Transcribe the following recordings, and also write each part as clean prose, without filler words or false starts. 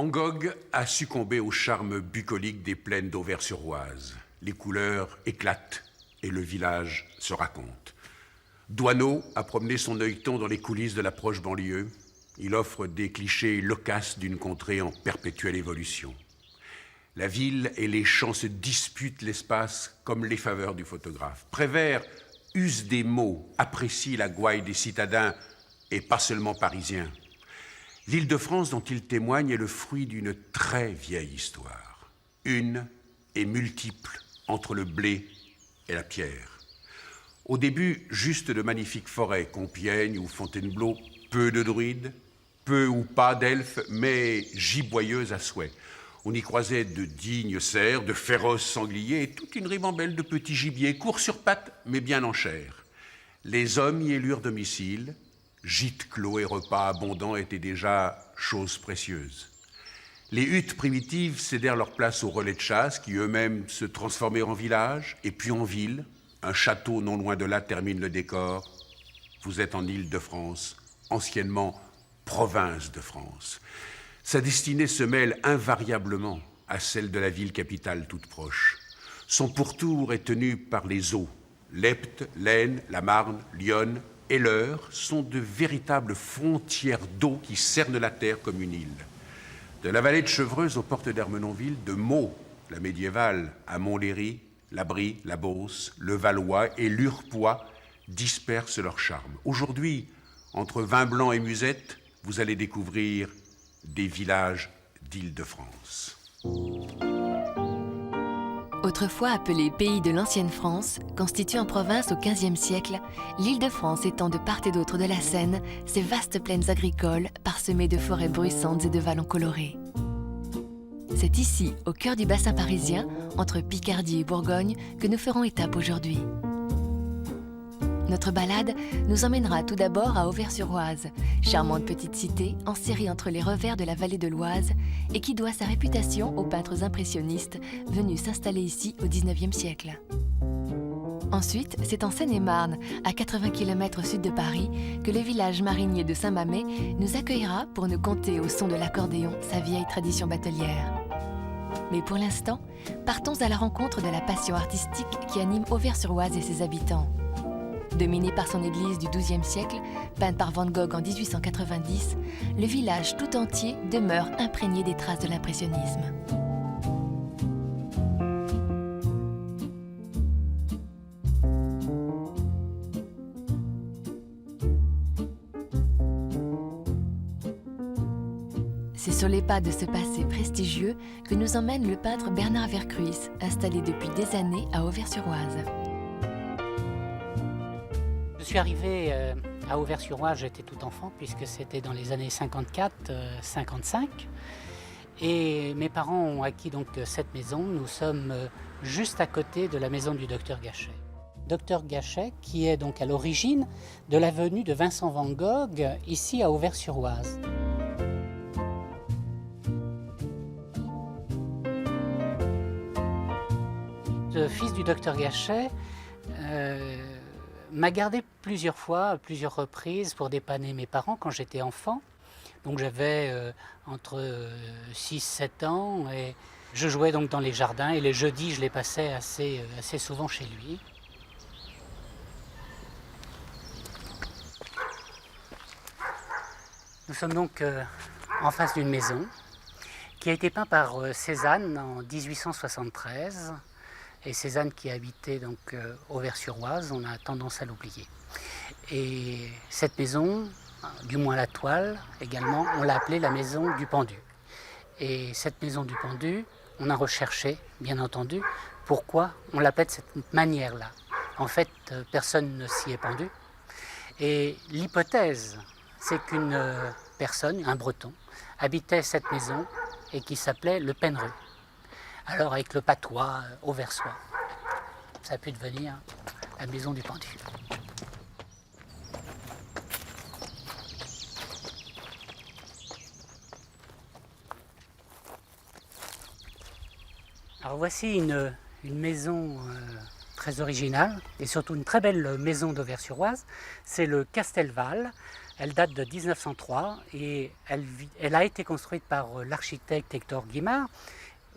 Van Gogh a succombé au charme bucolique des plaines d'Auvers-sur-Oise. Les couleurs éclatent et le village se raconte. Doisneau a promené son œilleton dans les coulisses de la proche banlieue. Il offre des clichés loquaces d'une contrée en perpétuelle évolution. La ville et les champs se disputent l'espace comme les faveurs du photographe. Prévert use des mots, apprécie la gouaille des citadins et pas seulement parisiens. L'Île-de-France dont il témoigne est le fruit d'une très vieille histoire. Une et multiple entre le blé et la pierre. Au début, juste de magnifiques forêts, Compiègne ou Fontainebleau, peu de druides, peu ou pas d'elfes, mais giboyeuses à souhait. On y croisait de dignes cerfs, de féroces sangliers et toute une ribambelle de petits gibiers, courts sur pattes, mais bien en chair. Les hommes y élurent domicile. Gîtes clos et repas abondants étaient déjà choses précieuses. Les huttes primitives cédèrent leur place aux relais de chasse qui eux-mêmes se transformèrent en village et puis en ville. Un château non loin de là termine le décor. Vous êtes en Île-de-France, anciennement province de France. Sa destinée se mêle invariablement à celle de la ville capitale toute proche. Son pourtour est tenu par les eaux. Lepte, l'Aisne, la Marne, l'Yonne et l'Eure sont de véritables frontières d'eau qui cernent la terre comme une île. De la vallée de Chevreuse aux portes d'Ermenonville, de Meaux, la médiévale, à Montlhéry, la Brie, la Beauce, le Valois et l'Urpois dispersent leur charme. Aujourd'hui, entre Vin Blanc et Musette, vous allez découvrir des villages d'Île-de-France. Autrefois appelée pays de l'ancienne France, constituée en province au XVe siècle, l'Île-de-France étend de part et d'autre de la Seine ses vastes plaines agricoles parsemées de forêts bruissantes et de vallons colorés. C'est ici, au cœur du bassin parisien, entre Picardie et Bourgogne, que nous ferons étape aujourd'hui. Notre balade nous emmènera tout d'abord à Auvers-sur-Oise, charmante petite cité enserrée entre les revers de la vallée de l'Oise et qui doit sa réputation aux peintres impressionnistes venus s'installer ici au XIXe siècle. Ensuite, c'est en Seine-et-Marne, à 80 km au sud de Paris, que le village marinier de Saint-Mamet nous accueillera pour nous conter au son de l'accordéon sa vieille tradition batelière. Mais pour l'instant, partons à la rencontre de la passion artistique qui anime Auvers-sur-Oise et ses habitants. Dominé par son église du XIIe siècle, peinte par Van Gogh en 1890, le village tout entier demeure imprégné des traces de l'impressionnisme. C'est sur les pas de ce passé prestigieux que nous emmène le peintre Bernard Vercruys, installé depuis des années à Auvers-sur-Oise. Je suis arrivé à Auvers-sur-Oise, j'étais tout enfant, puisque c'était dans les années 54-55. Et mes parents ont acquis donc cette maison. Nous sommes juste à côté de la maison du docteur Gachet. Docteur Gachet, qui est donc à l'origine de la venue de Vincent Van Gogh, ici à Auvers-sur-Oise. Le fils du docteur Gachet m'a gardé plusieurs fois, à plusieurs reprises pour dépanner mes parents quand j'étais enfant. Donc j'avais entre 6-7 ans et je jouais donc dans les jardins et les jeudis je les passais assez souvent chez lui. Nous sommes donc en face d'une maison qui a été peinte par Cézanne en 1873. Et Cézanne qui habitait donc Auvers-sur-Oise, on a tendance à l'oublier. Et cette maison, du moins la toile également, on l'a appelée la maison du pendu. Et cette maison du pendu, on a recherché, bien entendu, pourquoi on l'appelle de cette manière-là. En fait, personne ne s'y est pendu. Et l'hypothèse, c'est qu'une personne, un breton, habitait cette maison et qui s'appelait le Pennereux. Alors avec le patois auversois, ça a pu devenir la maison du pendu. Alors voici une maison très originale et surtout une très belle maison d'Auvers-sur-Oise. C'est le Castelval. Elle date de 1903 et elle a été construite par l'architecte Hector Guimard.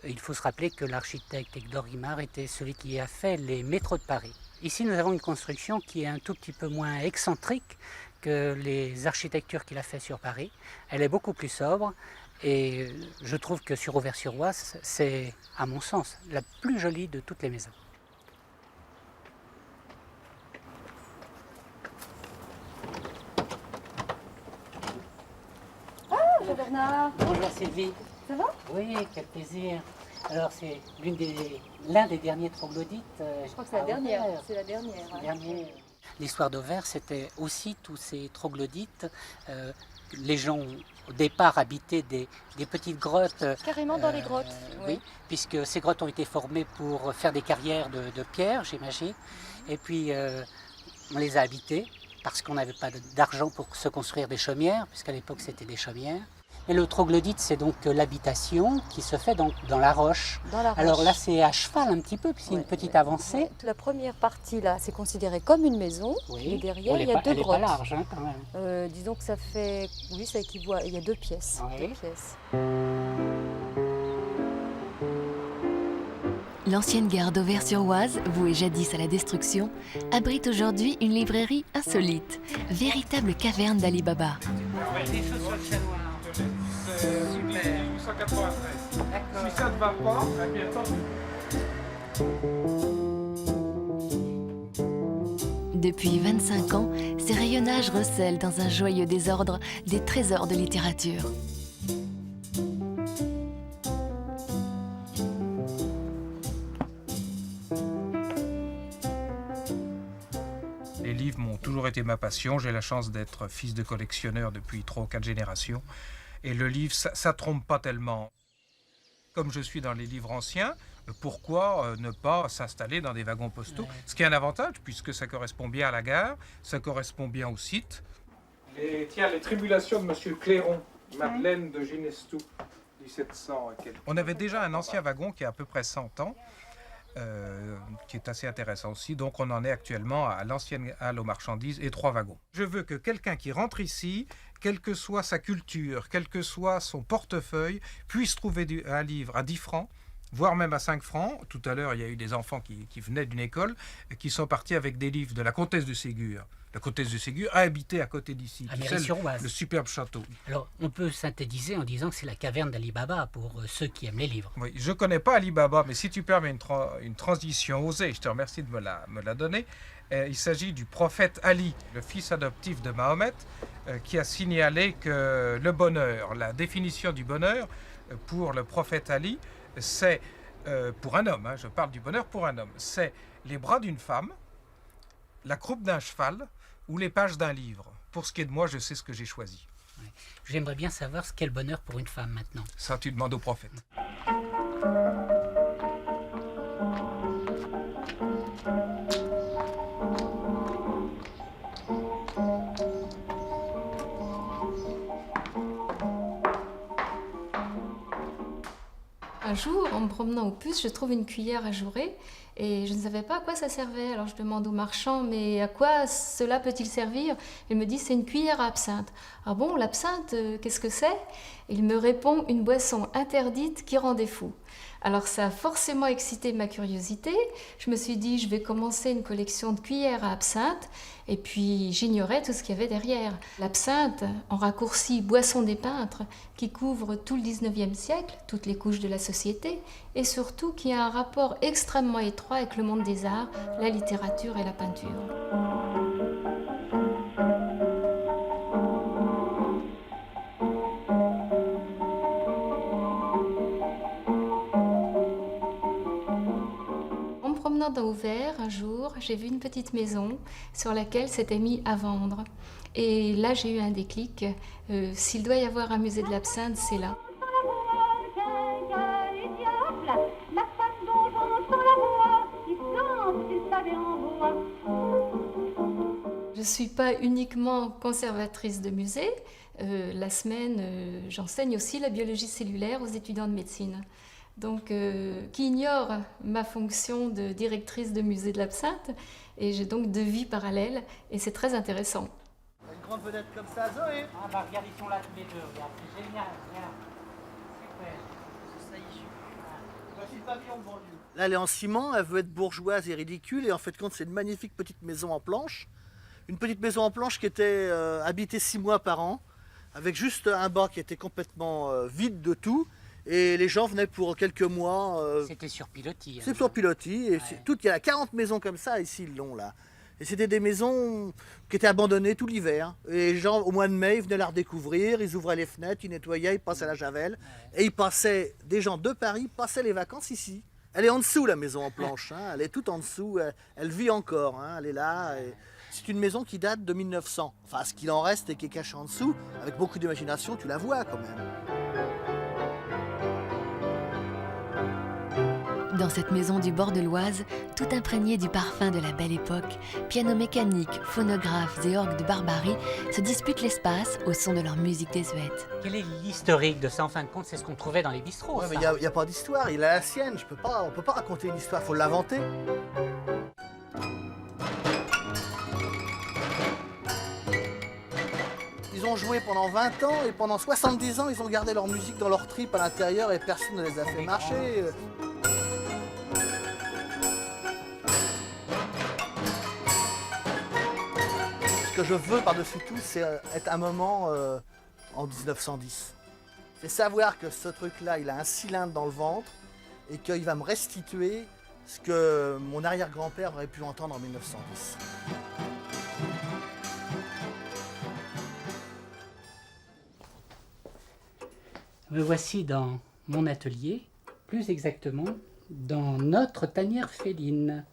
Il faut se rappeler que l'architecte Hector Guimard était celui qui a fait les métros de Paris. Ici, nous avons une construction qui est un tout petit peu moins excentrique que les architectures qu'il a fait sur Paris. Elle est beaucoup plus sobre et je trouve que sur Auvers-sur-Oise, c'est, à mon sens, la plus jolie de toutes les maisons. Bonjour Bernard. Bonjour Sylvie. Ça va? Oui, quel plaisir. Alors c'est l'un des derniers troglodytes. Je crois que c'est la dernière. C'est la dernière. Dernier. L'histoire d'Auvers, c'était aussi tous ces troglodytes. Les gens, au départ, habitaient des petites grottes. Carrément dans les grottes. Oui, puisque ces grottes ont été formées pour faire des carrières de pierre, j'imagine. Et puis, on les a habitées parce qu'on n'avait pas d'argent pour se construire des chaumières, puisqu'à l'époque, c'était des chaumières. Et le troglodyte, c'est donc l'habitation qui se fait dans la roche. Dans la roche. Alors là, c'est à cheval un petit peu, puisqu'il y a une petite avancée. Ouais. La première partie, là, c'est considéré comme une maison. Oui. Et derrière, il y a deux elle grottes. Elle n'est pas large, hein, quand même. Disons que ça fait... Oui, ça équivaut à... Il y a 2 pièces. Oui. 2 pièces. L'ancienne gare d'Auvers-sur-Oise, vouée jadis à la destruction, abrite aujourd'hui une librairie insolite, véritable caverne d'Ali Baba. Des choses sur le chanoir. C'est 1893. D'accord. Si ça ne va pas, eh bien tant pis. Depuis 25 ans, ces rayonnages recèlent dans un joyeux désordre des trésors de littérature. Les livres m'ont toujours été ma passion. J'ai la chance d'être fils de collectionneur depuis 3 ou 4 générations. Et le livre, ça trompe pas tellement. Comme je suis dans les livres anciens, pourquoi ne pas s'installer dans des wagons postaux? Ouais. Ce qui est un avantage, puisque ça correspond bien à la gare, ça correspond bien au site. Les tribulations de M. Clairon, Madeleine de Ginestou, 1700 et quelques. On avait déjà un ancien wagon qui a à peu près 100 ans, qui est assez intéressant aussi. Donc on en est actuellement à l'ancienne halle aux marchandises et 3 wagons. Je veux que quelqu'un qui rentre ici, quelle que soit sa culture, quel que soit son portefeuille, puisse trouver un livre à 10 francs, voire même à 5 francs. Tout à l'heure, il y a eu des enfants qui venaient d'une école, qui sont partis avec des livres de la comtesse de Ségur. La comtesse de Ségur a habité à côté d'ici. À Méry-sur-Oise. Le superbe château. Alors, on peut synthétiser en disant que c'est la caverne d'Ali Baba pour ceux qui aiment les livres. Oui, je ne connais pas Ali Baba, mais si tu permets une transition osée, je te remercie de me la donner. Il s'agit du prophète Ali, le fils adoptif de Mahomet, qui a signalé que le bonheur, la définition du bonheur pour le prophète Ali, c'est, pour un homme, je parle du bonheur pour un homme, c'est les bras d'une femme, la croupe d'un cheval ou les pages d'un livre. Pour ce qui est de moi, je sais ce que j'ai choisi. Ouais. J'aimerais bien savoir ce qu'est le bonheur pour une femme maintenant. Ça, tu demandes au prophète. Un jour, en me promenant au puce, je trouve une cuillère ajourée et je ne savais pas à quoi ça servait. Alors je demande au marchand, mais à quoi cela peut-il servir? Il me dit, c'est une cuillère à absinthe. Ah bon, l'absinthe, qu'est-ce que c'est? Il me répond, une boisson interdite qui rend des fous. Alors ça a forcément excité ma curiosité. Je me suis dit, je vais commencer une collection de cuillères à absinthe. Et puis j'ignorais tout ce qu'il y avait derrière. L'absinthe, en raccourci boisson des peintres, qui couvre tout le 19e siècle, toutes les couches de la société, et surtout qui a un rapport extrêmement étroit avec le monde des arts, la littérature et la peinture. Dans Auvers, un jour, j'ai vu une petite maison sur laquelle c'était mis à vendre. Et là, j'ai eu un déclic. S'il doit y avoir un musée de l'absinthe, c'est là. Je ne suis pas uniquement conservatrice de musée. La semaine, j'enseigne aussi la biologie cellulaire aux étudiants de médecine. Donc, qui ignore ma fonction de directrice de musée de l'absinthe, et j'ai donc 2 vies parallèles, et c'est très intéressant. grandes fenêtres comme ça, Zoé. Ah bah regarde, ils sont là tous les deux, regarde, c'est génial, regarde. Super. Ça y est. Voici le pavillon de banlieue. Là, elle est en ciment, elle veut être bourgeoise et ridicule, et en fait, c'est une magnifique petite maison en planche. Une petite maison en planche qui était habitée 6 mois par an, avec juste un bas qui était complètement vide de tout. Et les gens venaient pour quelques mois. C'était sur pilotis. C'est sur pilotis. Et il y a 40 maisons comme ça ici, ils l'ont là. Et c'était des maisons qui étaient abandonnées tout l'hiver. Et les gens, au mois de mai, ils venaient la redécouvrir, ils ouvraient les fenêtres, ils nettoyaient, ils passaient à la javel. Et ils passaient, des gens de Paris passaient les vacances ici. Elle est en dessous, la maison en planche. Hein. Elle est toute en dessous. Elle vit encore. Hein. Elle est là. Et c'est une maison qui date de 1900. Enfin, ce qu'il en reste et qui est caché en dessous, avec beaucoup d'imagination, tu la vois quand même. Dans cette maison du bord de l'Oise, tout imprégné du parfum de la belle époque, piano mécanique, phonographes et orgues de Barbarie se disputent l'espace au son de leur musique désuète. Quel est l'historique de ça? En fin de compte, c'est ce qu'on trouvait dans les bistrots. Ouais, mais il n'y a pas d'histoire, il a la sienne. On peut pas raconter une histoire, il faut l'inventer. Ils ont joué pendant 20 ans et pendant 70 ans, ils ont gardé leur musique dans leur tripes à l'intérieur et personne ne les a fait marcher. Ce que je veux par-dessus tout, c'est être un moment en 1910. C'est savoir que ce truc-là, il a un cylindre dans le ventre et qu'il va me restituer ce que mon arrière-grand-père aurait pu entendre en 1910. Me voici dans mon atelier, plus exactement dans notre tanière féline.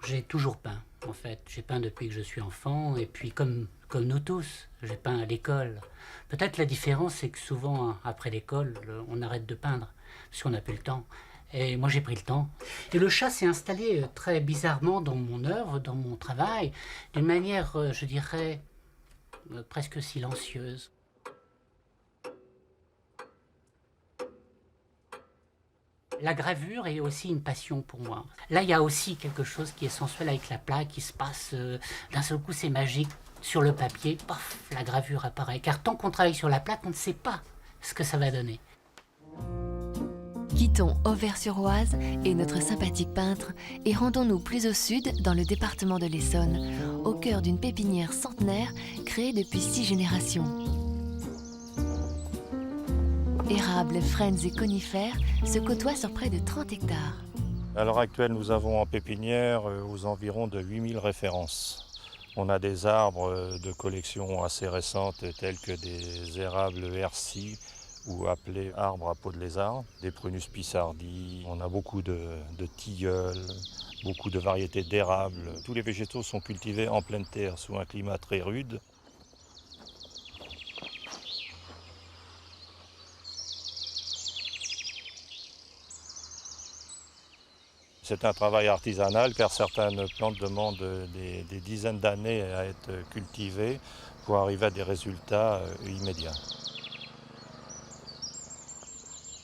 J'ai toujours peint, en fait. J'ai peint depuis que je suis enfant, et puis comme nous tous, j'ai peint à l'école. Peut-être la différence, c'est que souvent, après l'école, on arrête de peindre, parce qu'on n'a plus le temps. Et moi, j'ai pris le temps. Et le chat s'est installé très bizarrement dans mon œuvre, dans mon travail, d'une manière, je dirais, presque silencieuse. La gravure est aussi une passion pour moi. Là, il y a aussi quelque chose qui est sensuel avec la plaque, qui se passe, d'un seul coup, c'est magique. Sur le papier, paf, la gravure apparaît. Car tant qu'on travaille sur la plaque, on ne sait pas ce que ça va donner. Quittons Auvers-sur-Oise et notre sympathique peintre et rendons-nous plus au sud, dans le département de l'Essonne, au cœur d'une pépinière centenaire créée depuis 6 générations. Érables, frênes et conifères se côtoient sur près de 30 hectares. À l'heure actuelle, nous avons en pépinière aux environs de 8000 références. On a des arbres de collection assez récentes tels que des érables RC ou appelés arbres à peau de lézard, des Prunus pissardi. On a beaucoup de tilleuls, beaucoup de variétés d'érables. Tous les végétaux sont cultivés en pleine terre sous un climat très rude. C'est un travail artisanal car certaines plantes demandent des dizaines d'années à être cultivées pour arriver à des résultats immédiats.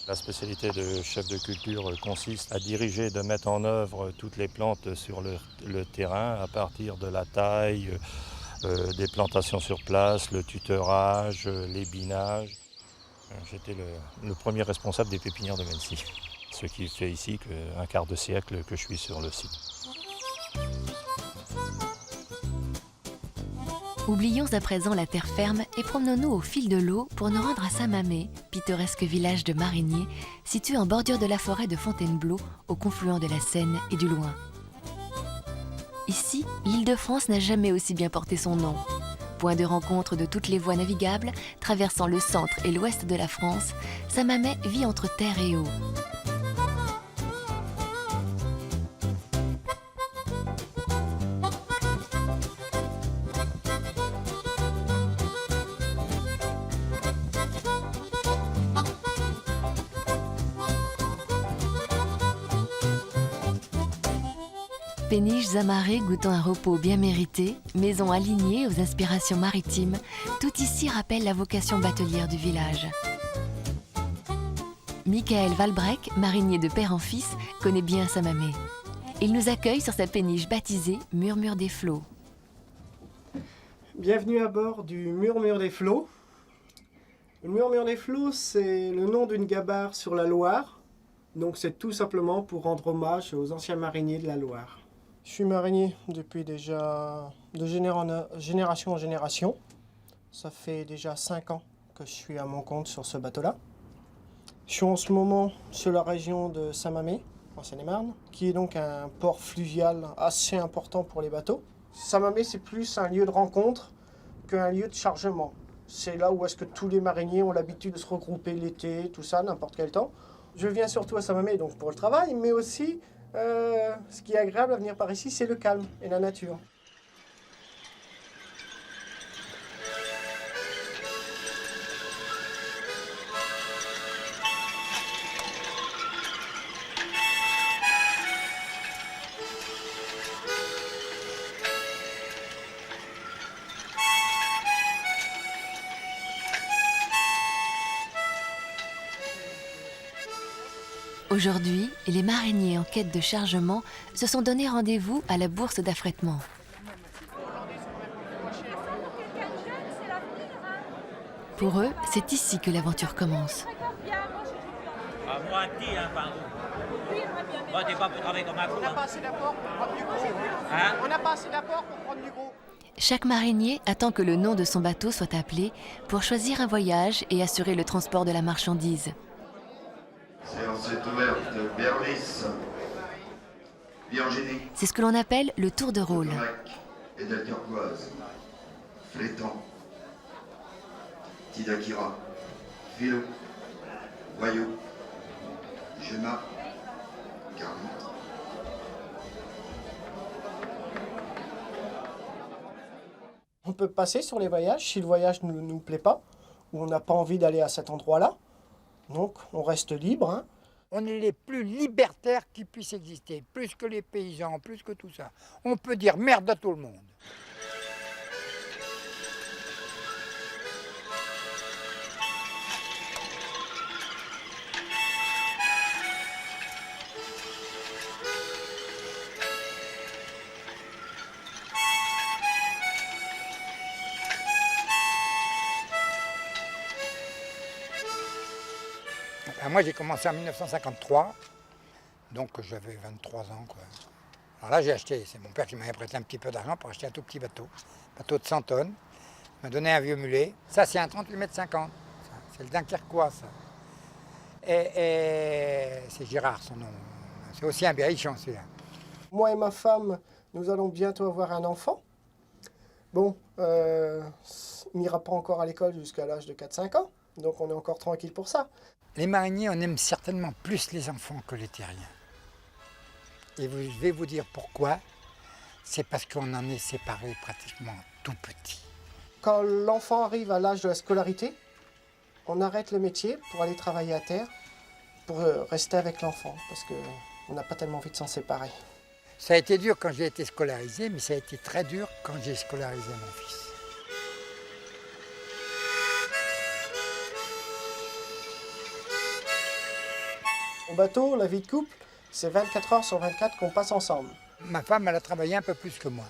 La spécialité de chef de culture consiste à diriger, de mettre en œuvre toutes les plantes sur le terrain à partir de la taille, des plantations sur place, le tutorage, les binages. J'étais le premier responsable des pépinières de Mennecy. Ce qui fait ici un quart de siècle que je suis sur le site. Oublions à présent la terre ferme et promenons-nous au fil de l'eau pour nous rendre à Saint-Mamé, pittoresque village de mariniers, situé en bordure de la forêt de Fontainebleau, au confluent de la Seine et du Loing. Ici, l'Île-de-France n'a jamais aussi bien porté son nom. Point de rencontre de toutes les voies navigables, traversant le centre et l'ouest de la France, Saint-Mamé vit entre terre et eau. Péniches amarrées goûtant un repos bien mérité, maisons alignées aux inspirations maritimes, tout ici rappelle la vocation batelière du village. Michael Valbrec, marinier de père en fils, connaît bien Saint-Mamé. il nous accueille sur sa péniche baptisée Murmure des Flots. Bienvenue à bord du Murmure des Flots. Le Murmure des Flots, c'est le nom d'une gabarre sur la Loire. Donc c'est tout simplement pour rendre hommage aux anciens mariniers de la Loire. Je suis marinier depuis déjà de génération en génération. Ça fait déjà 5 ans que je suis à mon compte sur ce bateau-là. Je suis en ce moment sur la région de Saint-Mamé, en Seine-et-Marne, qui est donc un port fluvial assez important pour les bateaux. Saint-Mamé, c'est plus un lieu de rencontre qu'un lieu de chargement. C'est là où est-ce que tous les mariniers ont l'habitude de se regrouper l'été, tout ça, n'importe quel temps. Je viens surtout à Saint-Mamé donc pour le travail, mais aussi, ce qui est agréable à venir par ici, c'est le calme et la nature. Aujourd'hui, les mariniers en quête de chargement se sont donné rendez-vous à la bourse d'affrètement. Pour eux, c'est ici que l'aventure commence. On n'a pas assez d'apport pour prendre du gros. On n'a pas assez d'apport pour prendre du gros. Chaque marinier attend que le nom de son bateau soit appelé pour choisir un voyage et assurer le transport de la marchandise. Séance est ouverte. Berlis, Virginie, C'est ce que l'on appelle le tour de rôle. et Delturquoise, Flétan, Tidakira, Philo, Voyou, Gemma, Carly. On peut passer sur les voyages si le voyage ne nous plaît pas, ou on n'a pas envie d'aller à cet endroit-là. Donc on reste libre. Hein. On est les plus libertaires qui puissent exister, plus que les paysans, plus que tout ça. On peut dire merde à tout le monde. Moi, j'ai commencé en 1953, donc j'avais 23 ans. Quoi. Alors là, j'ai acheté, c'est mon père qui m'avait prêté un petit peu d'argent pour acheter un tout petit bateau de 100 tonnes. Il m'a donné un vieux mulet. Ça, c'est un 38,50 m. C'est le Dunkerquois, ça. Et c'est Gérard, son nom. C'est aussi un berrichon, celui-là. Moi et ma femme, nous allons bientôt avoir un enfant. Bon, il n'ira pas encore à l'école jusqu'à l'âge de 4-5 ans, donc on est encore tranquille pour ça. Les mariniers, on aime certainement plus les enfants que les terriens. Et je vais vous dire pourquoi. C'est parce qu'on en est séparés pratiquement tout petit. Quand l'enfant arrive à l'âge de la scolarité, on arrête le métier pour aller travailler à terre, pour rester avec l'enfant, parce qu'on n'a pas tellement envie de s'en séparer. Ça a été dur quand j'ai été scolarisé, mais ça a été très dur quand j'ai scolarisé mon fils. Au bateau, la vie de couple, c'est 24 heures sur 24 qu'on passe ensemble. Ma femme, elle a travaillé un peu plus que moi.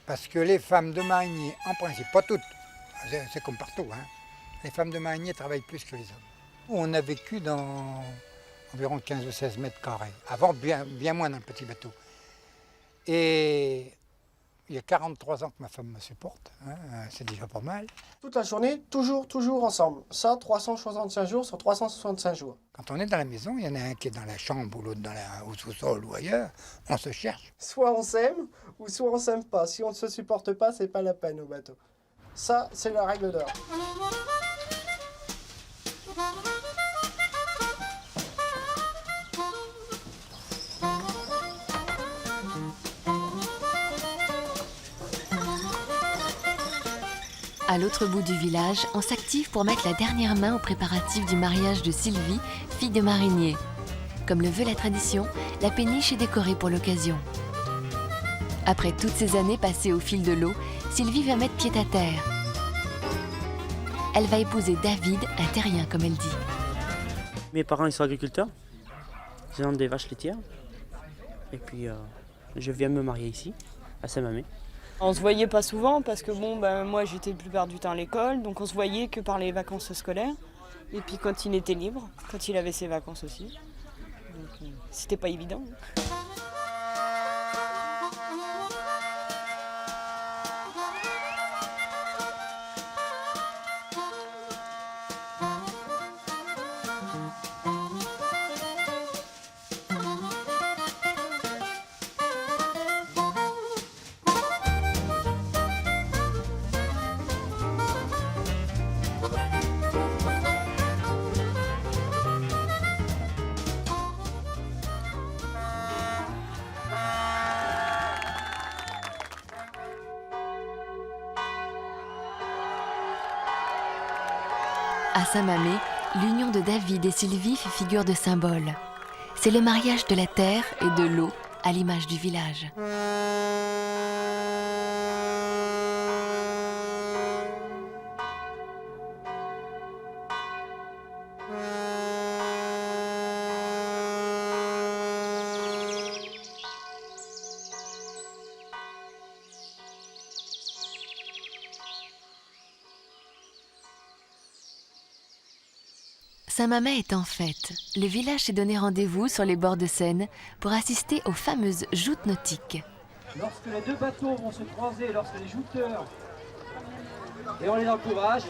Parce que les femmes de mariniers, en principe, pas toutes, c'est comme partout, hein, les femmes de mariniers travaillent plus que les hommes. On a vécu dans environ 15 ou 16 mètres carrés. Avant, bien moins dans le petit bateau. Et il y a 43 ans que ma femme me supporte, hein, c'est déjà pas mal. Toute la journée, toujours ensemble. Ça, 365 jours sur 365 jours. Quand on est dans la maison, il y en a un qui est dans la chambre ou l'autre au sous-sol ou ailleurs, on se cherche. Soit on s'aime, ou soit on s'aime pas. Si on ne se supporte pas, c'est pas la peine au bateau. Ça, c'est la règle d'or. À l'autre bout du village, on s'active pour mettre la dernière main aux préparatifs du mariage de Sylvie, fille de marinier. Comme le veut la tradition, la péniche est décorée pour l'occasion. Après toutes ces années passées au fil de l'eau, Sylvie va mettre pied à terre. Elle va épouser David, un terrien comme elle dit. Mes parents ils sont agriculteurs, ils ont des vaches laitières. Et puis je viens me marier ici, à Saint-Mamé. On se voyait pas souvent parce que moi j'étais la plupart du temps à l'école, donc on se voyait que par les vacances scolaires. Et puis quand il était libre, quand il avait ses vacances aussi. Donc c'était pas évident. À Saint-Mamé, l'union de David et Sylvie fait figure de symbole. C'est le mariage de la terre et de l'eau à l'image du village. Saint-Mamé est en fête. Le village s'est donné rendez-vous sur les bords de Seine pour assister aux fameuses joutes nautiques. Lorsque les deux bateaux vont se croiser, lorsque les jouteurs, et on les encourage.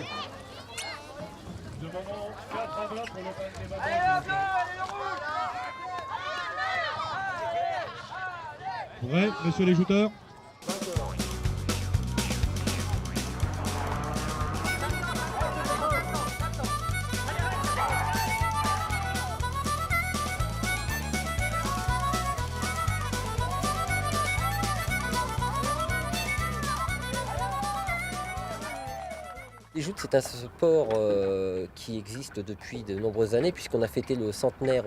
Prêt, messieurs les jouteurs? Les joutes, c'est un sport qui existe depuis de nombreuses années puisqu'on a fêté le centenaire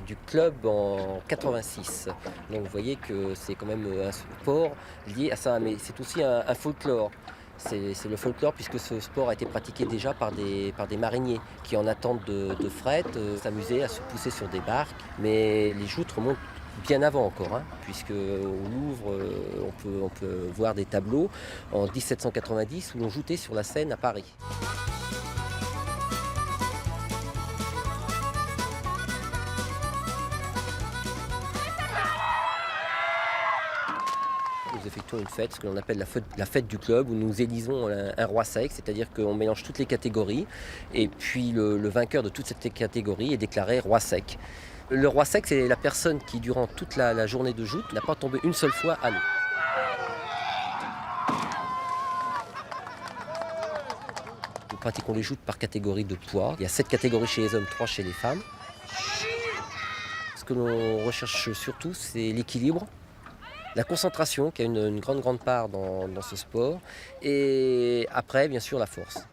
du club en 86. Donc vous voyez que c'est quand même un sport lié à ça, mais c'est aussi un folklore. C'est le folklore puisque ce sport a été pratiqué déjà par des mariniers qui en attente de fret s'amusaient à se pousser sur des barques. Mais les joutes remontent bien avant encore, puisque au Louvre, on peut voir des tableaux en 1790 où l'on joutait sur la Seine à Paris. Nous effectuons une fête, ce que l'on appelle la fête du club, où nous élisons un roi sec, c'est-à-dire qu'on mélange toutes les catégories, et puis le vainqueur de toute cette catégorie est déclaré roi sec. Le roi sec, c'est la personne qui, durant toute la journée de joute, n'a pas tombé une seule fois à l'eau. Nous pratiquons les joutes par catégorie de poids. Il y a 7 catégories chez les hommes, 3 chez les femmes. Ce que l'on recherche surtout, c'est l'équilibre, la concentration, qui a une grande part dans ce sport, et après, bien sûr, la force.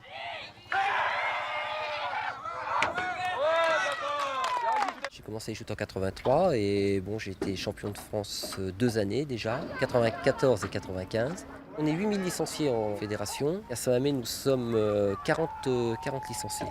J'ai commencé à jouer en 83 et j'ai été champion de France 2 années déjà, 94 et 95. On est 8000 licenciés en fédération. À Saint-Mamé, nous sommes 40 licenciés.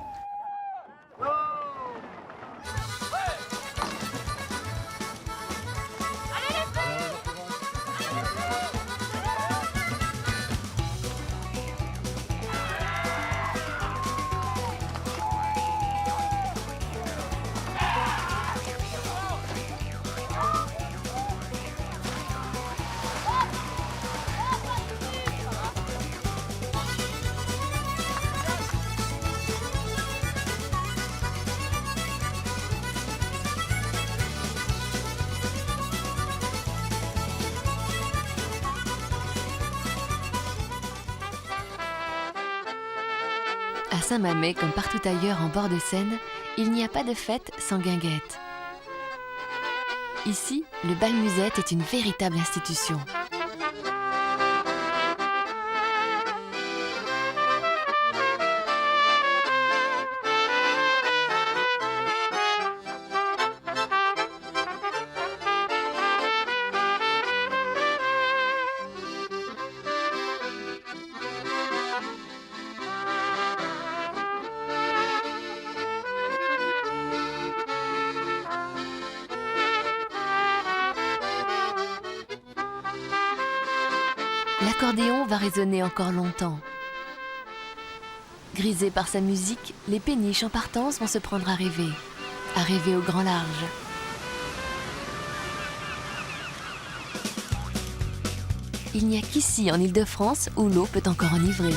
À Saint-Mamé, comme partout ailleurs en bord de Seine, il n'y a pas de fête sans guinguette. Ici, le bal musette est une véritable institution. L'accordéon va résonner encore longtemps. Grisés par sa musique, les péniches en partance vont se prendre à rêver au grand large. Il n'y a qu'ici en Île-de-France où l'eau peut encore enivrer.